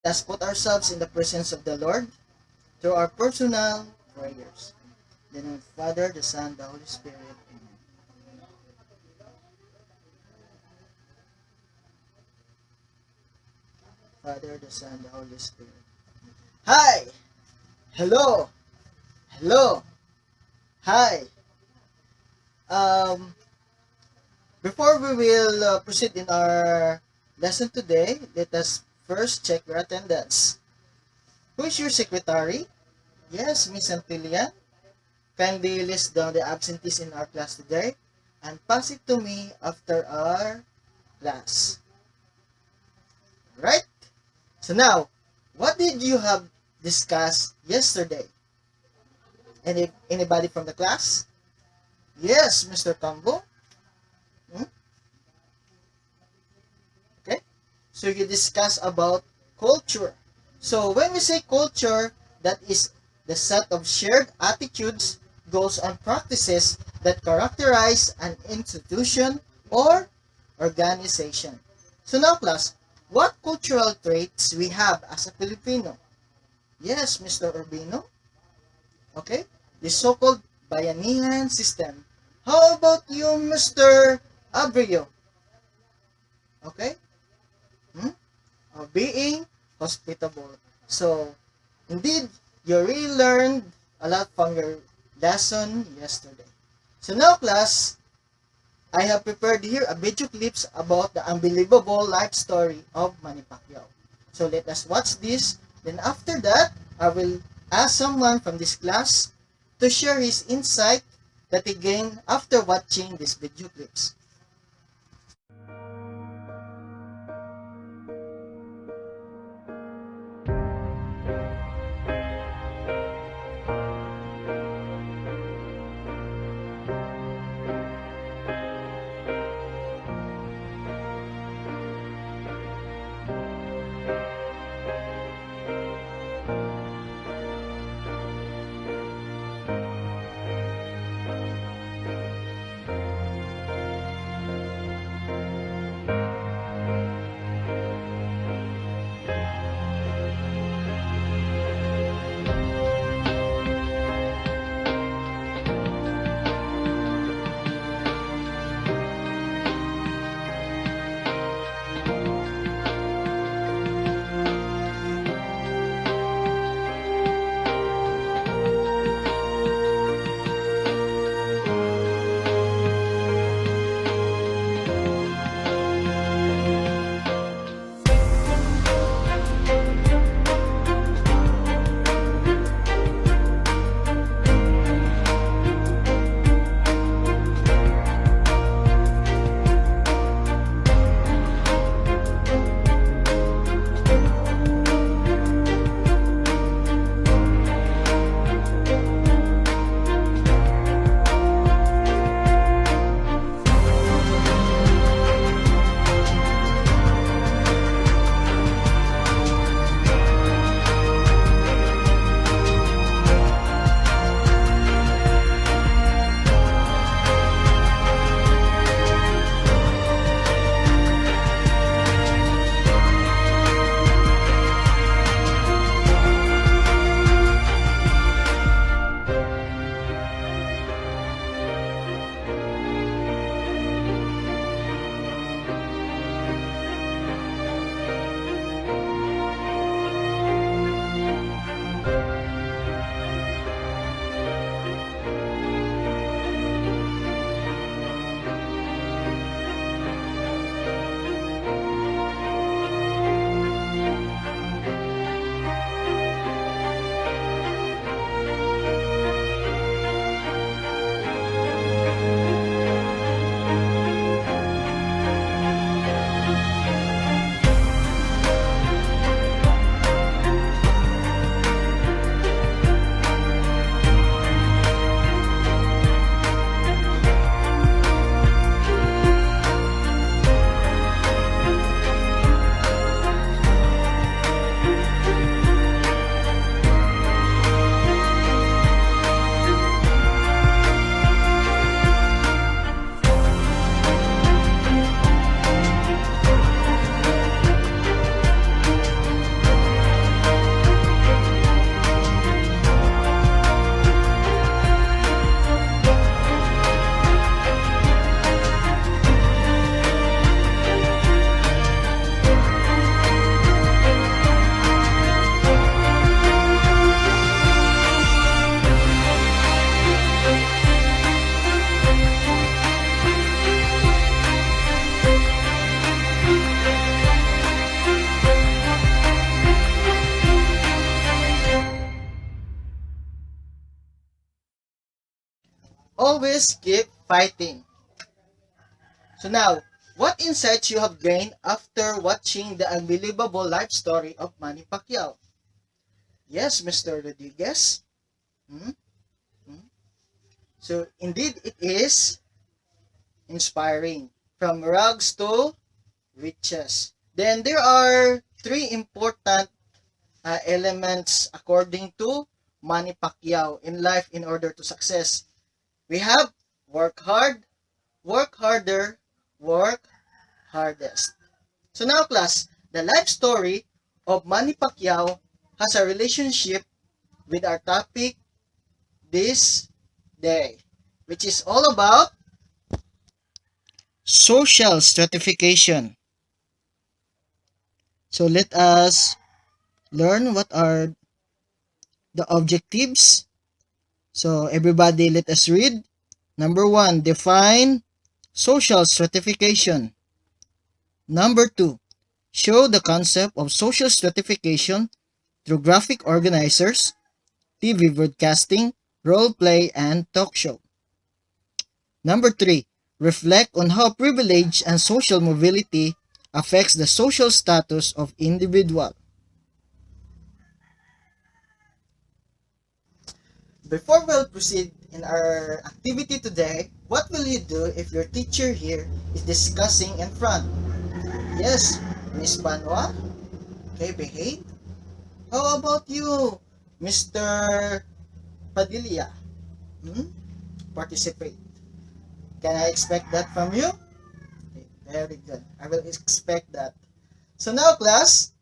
Let's put ourselves in the presence of the Lord through our personal prayers. In the name of the Father, the Son, the Holy Spirit. Amen. Father, the Son, the Holy Spirit. Hi! Hello! Hello! Hi! Um, Before we will proceed in our lesson today, let us first check your attendance. Who is your secretary? Yes, Miss Antilia. Kindly list down the absentees in our class today and pass it to me after our class. Right? So now, what did you have discussed yesterday? Anybody from the class? Yes, Mr. Cambo. Hmm? Okay. So you discuss about culture. So when we say culture, that is the set of shared attitudes, goals, and practices that characterize an institution or organization. So now class, what cultural traits we have as a Filipino? Yes, Mr. Urbino. Okay? The so-called bayanihan system. How about you, Mr. Abrio? Okay? Hmm? Being hospitable. So, indeed, you really learned a lot from your lesson yesterday. So now, class, I have prepared here a video clips about the unbelievable life story of Manny Pacquiao. So let us watch this. Then after that, I will ask someone from this class to share his insight that he gained after watching these video clips. Always keep fighting. So now, what insights you have gained after watching the unbelievable life story of Manny Pacquiao? Yes, Mr. Rodriguez. Hmm? Hmm? So indeed, it is inspiring. From rags to riches. Then there are three important elements according to Manny Pacquiao in life in order to success. We have work hard, work harder, work hardest. So now class, the life story of Manny Pacquiao has a relationship with our topic this day, which is all about social stratification. So let us learn what are the objectives. So everybody let us read. Number one, define social stratification. Number two, show the concept of social stratification through graphic organizers, TV broadcasting, role play, and talk show. Number three, reflect on how privilege and social mobility affects the social status of individual. Before we'll proceed in our activity today, what will you do if your teacher here is discussing in front? Yes, Miss Banwa? Okay, behave. How about you, Mr. Padilla? Hmm? Participate. Can I expect that from you? Okay, very good. I will expect that. So now, class,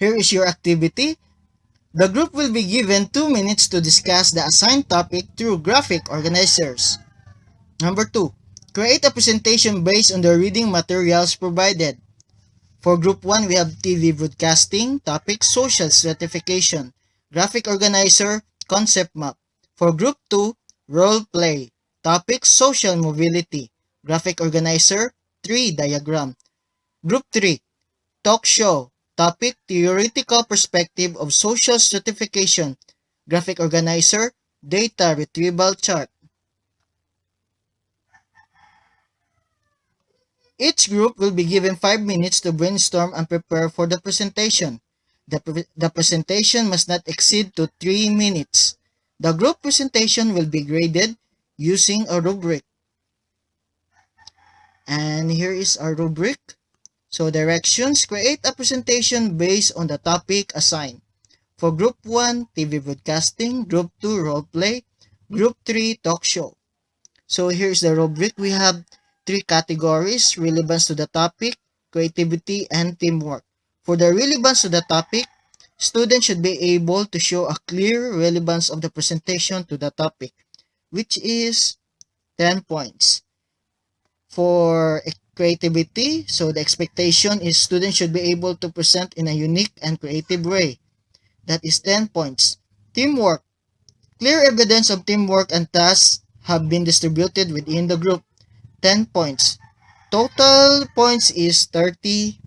here is your activity. The group will be given 2 minutes to discuss the assigned topic through graphic organizers. Number 2. Create a presentation based on the reading materials provided. For Group 1, we have TV broadcasting, topic social stratification, graphic organizer, concept map. For Group 2, role play, topic social mobility, graphic organizer, tree diagram. Group 3, talk show, topic theoretical perspective of social stratification, graphic organizer, data retrieval chart. Each group will be given 5 minutes to brainstorm and prepare for the presentation. The presentation must not exceed to 3 minutes. The group presentation will be graded using a rubric. And here is our rubric. So directions, create a presentation based on the topic assigned. For Group 1, TV broadcasting, Group 2, role play, Group 3, talk show. So here's the rubric. We have 3 categories: relevance to the topic, creativity, and teamwork. For the relevance to the topic, students should be able to show a clear relevance of the presentation to the topic, which is 10 points. For creativity, so the expectation is students should be able to present in a unique and creative way. That is 10 points. Teamwork. Clear evidence of teamwork and tasks have been distributed within the group. 10 points. Total points is 30.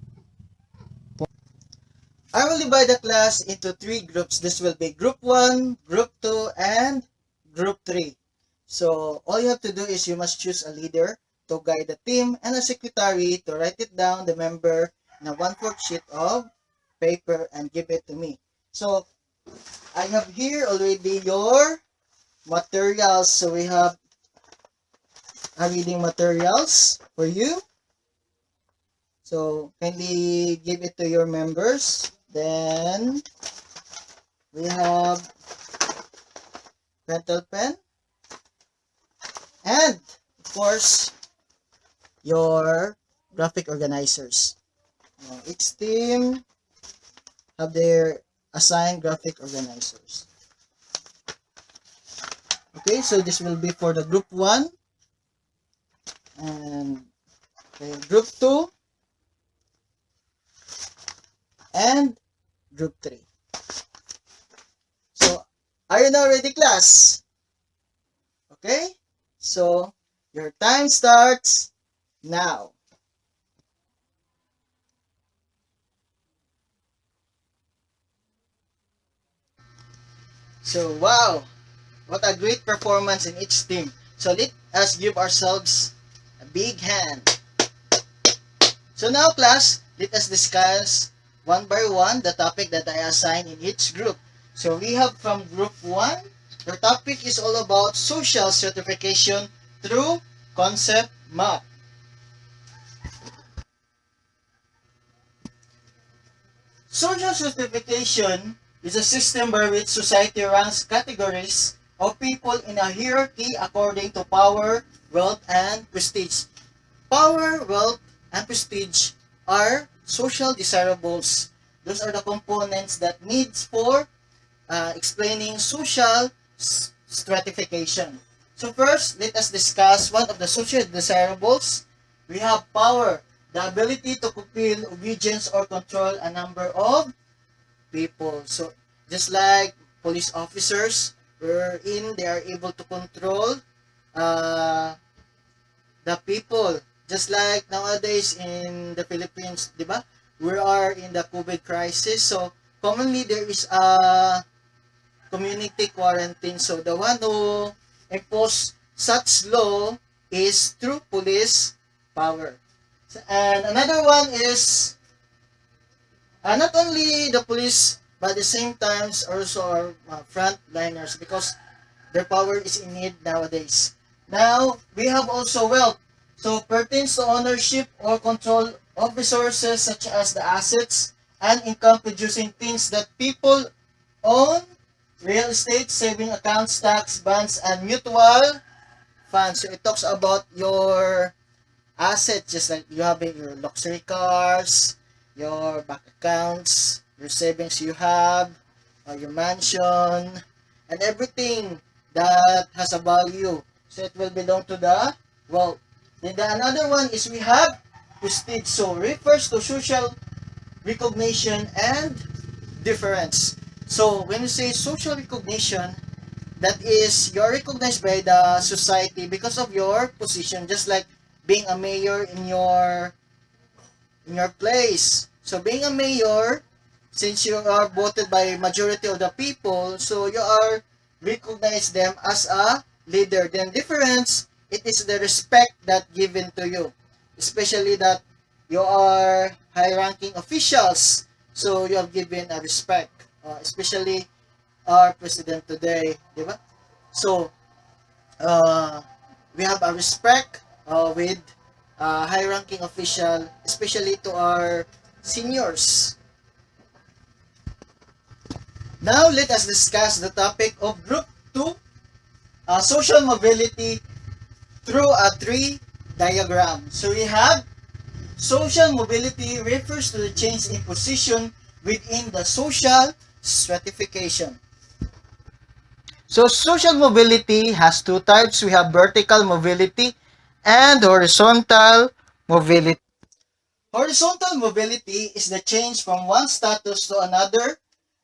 I will divide the class into 3 groups. This will be Group 1, Group 2, and Group 3. So, all you have to do is you must choose a leader to guide the team and a secretary to write it down, the member, in a 1/4 sheet of paper and give it to me. So, I have here already your materials. So, we have reading materials for you. So, kindly give it to your members. Then, we have pencil pen. And, of course, your graphic organizers. Each team have their assigned graphic organizers. Okay, so this will be for the Group 1. And Group 2. And Group 3. So, are you now ready, class? Okay? So, your time starts now. So, wow! What a great performance in each team. So let us give ourselves a big hand. So now class, let us discuss one by one the topic that I assigned in each group. So we have from group 1, the topic is all about social stratification through concept map. Social stratification is a system by which society ranks categories of people in a hierarchy according to power, wealth, and prestige. Power, wealth, and prestige are social desirables. Those are the components that needs for explaining social stratification. So first, let us discuss one of the social desirables. We have power, the ability to compel obedience or control a number of people. So just like police officers, wherein they are able to control uh, the people. Just like nowadays in the Philippines, di ba? We are in the COVID crisis. So commonly there is a community quarantine. So the one who impose such law is through police power. And another one is not only the police, but at the same times also our frontliners because their power is in need nowadays. Now, we have also wealth. So, pertains to ownership or control of resources such as the assets and income producing things that people own, real estate, saving accounts, stocks, bonds, and mutual funds. So, it talks about your assets, just like you have your luxury cars, your bank accounts, your savings you have, your mansion, and everything that has a value. So it will belong to the wealth. Then another one is we have prestige. So refers to social recognition and difference. So when you say social recognition, that is you're recognized by the society because of your position, just like being a mayor in your place. So being a mayor, since you are voted by majority of the people, so you are recognize them as a leader. Then difference, it is the respect that given to you, especially that you are high-ranking officials, so you have given a respect, especially our president today, di ba? So uh, we have a respect with high-ranking official, especially to our seniors. Now, let us discuss the topic of Group 2, social mobility through a tree diagram. So, we have social mobility refers to the change in position within the social stratification. So, social mobility has two types. We have vertical mobility and horizontal mobility. Horizontal mobility is the change from one status to another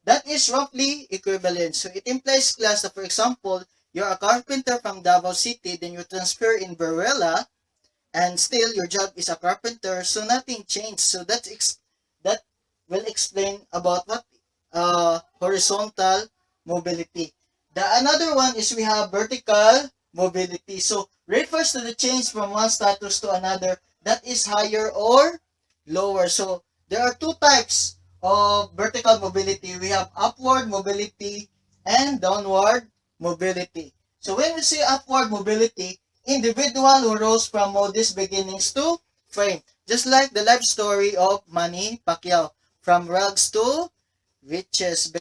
that is roughly equivalent. So it implies class that, for example, you're a carpenter from Davao City, then you transfer in Veruela, and still your job is a carpenter, so nothing changed. So that will explain about what horizontal mobility. The another one is we have vertical mobility. So refers to the change from one status to another that is higher or lower. So there are two types of vertical mobility. We have upward mobility and downward mobility. So when we say upward mobility, individual who rose from modest beginnings to fame. Just like the life story of Manny Pacquiao, from rags to riches.